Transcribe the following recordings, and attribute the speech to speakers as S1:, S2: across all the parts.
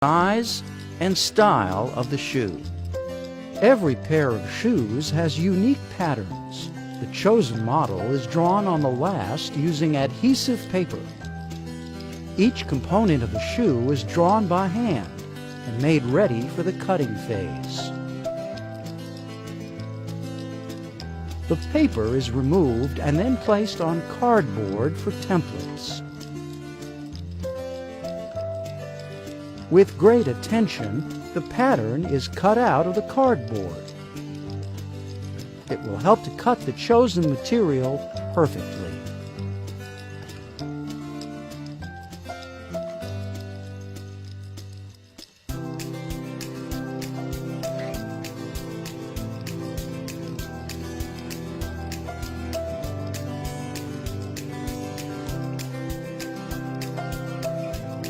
S1: size and style of the shoe. Every pair of shoes has unique patterns. The chosen model is drawn on the last using adhesive paper. Each component of the shoe is drawn by hand and made ready for the cutting phase. The paper is removed and then placed on cardboard for templates. With great attention, the pattern is cut out of the cardboard. It will help to cut the chosen material perfectly.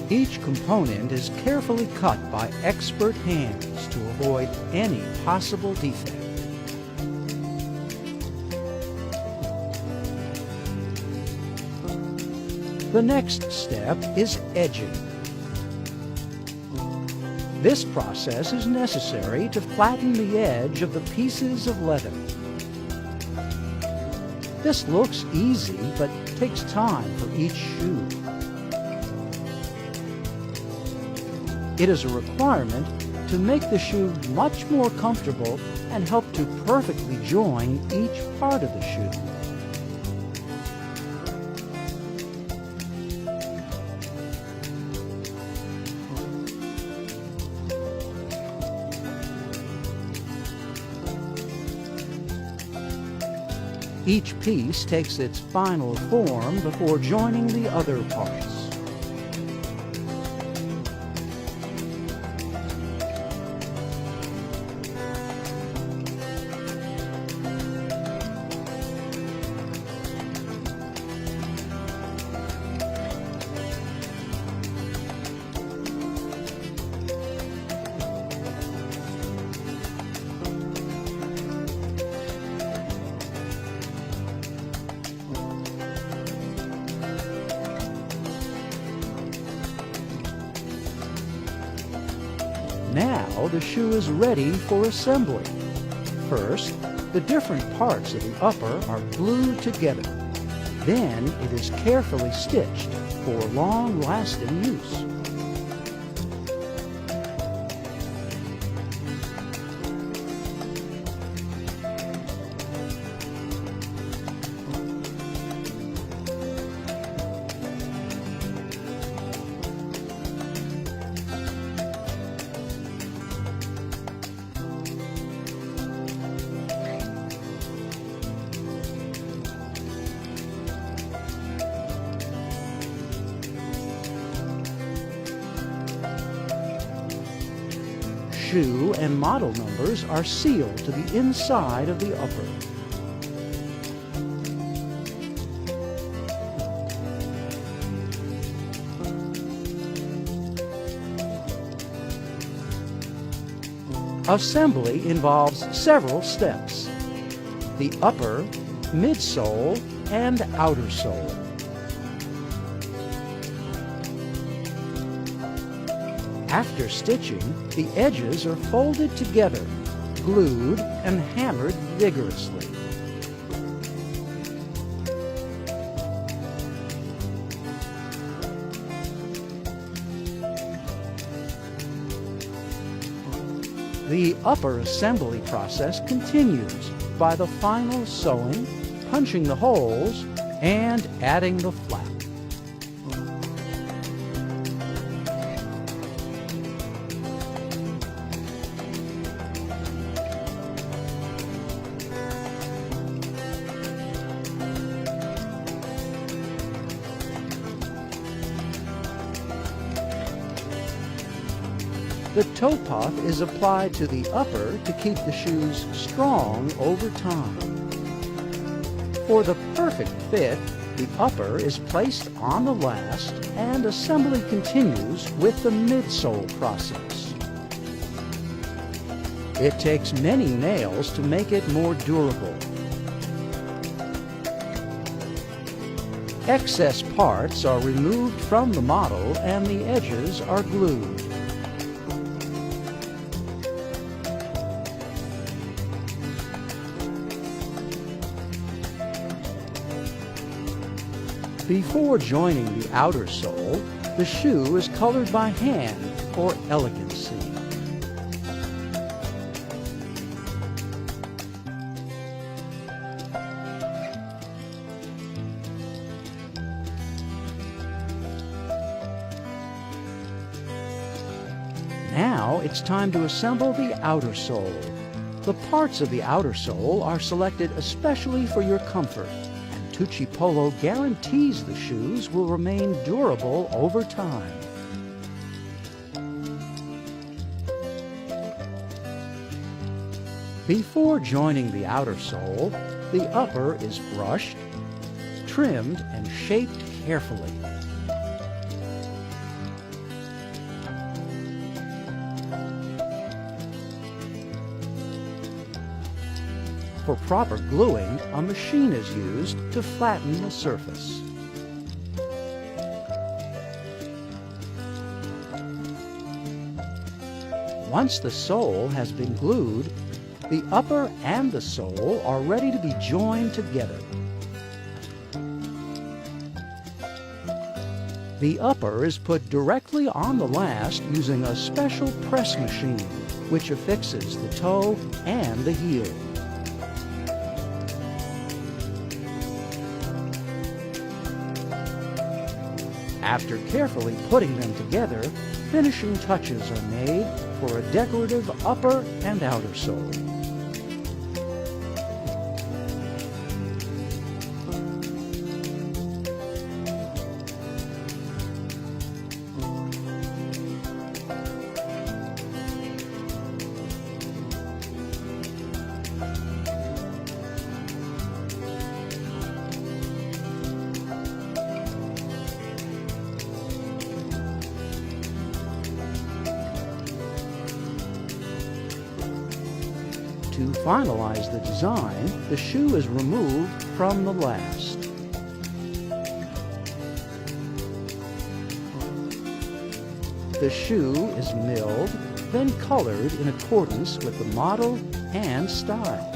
S1: Each component is carefully cut by expert hands to avoid any possible defect. The next step is edging. This process is necessary to flatten the edge of the pieces of leather. This looks easy, but takes time for each shoe. It is a requirement to make the shoe much more comfortable and help to perfectly join each part of the shoe. Each piece takes its final form before joining the other parts. Now the shoe is ready for assembly. First, the different parts of the upper are glued together. Then it is carefully stitched for long-lasting use. Shoe and model numbers are sealed to the inside of the upper. Assembly involves several steps: the upper, midsole, and outer sole. After stitching, the edges are folded together, glued, and hammered vigorously. The upper assembly process continues by the final sewing, punching the holes, and adding the flap. The toe puff is applied to the upper to keep the shoes strong over time. For the perfect fit, the upper is placed on the last and assembly continues with the midsole process. It takes many nails to make it more durable. Excess parts are removed from the model and the edges are glued. Before joining the outer sole, the shoe is colored by hand for elegancy. Now it's time to assemble the outer sole. The parts of the outer sole are selected especially for your comfort, and TucciPolo guarantees the shoes will remain durable over time. Before joining the outer sole, the upper is brushed, trimmed, and shaped carefully. For proper gluing, a machine is used to flatten the surface. Once the sole has been glued, the upper and the sole are ready to be joined together. The upper is put directly on the last using a special press machine, which affixes the toe and the heel. After carefully putting them together, finishing touches are made for a decorative upper and outer sole. To finalize the design, the shoe is removed from the last. The shoe is milled, then colored in accordance with the model and style.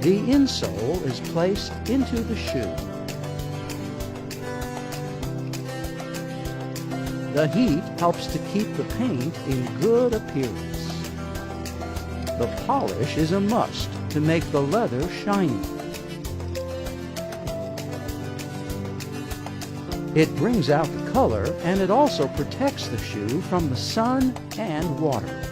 S1: The insole is placed into the shoe. The heat helps to keep the paint in good appearance. The polish is a must to make the leather shiny. It brings out the color, and it also protects the shoe from the sun and water.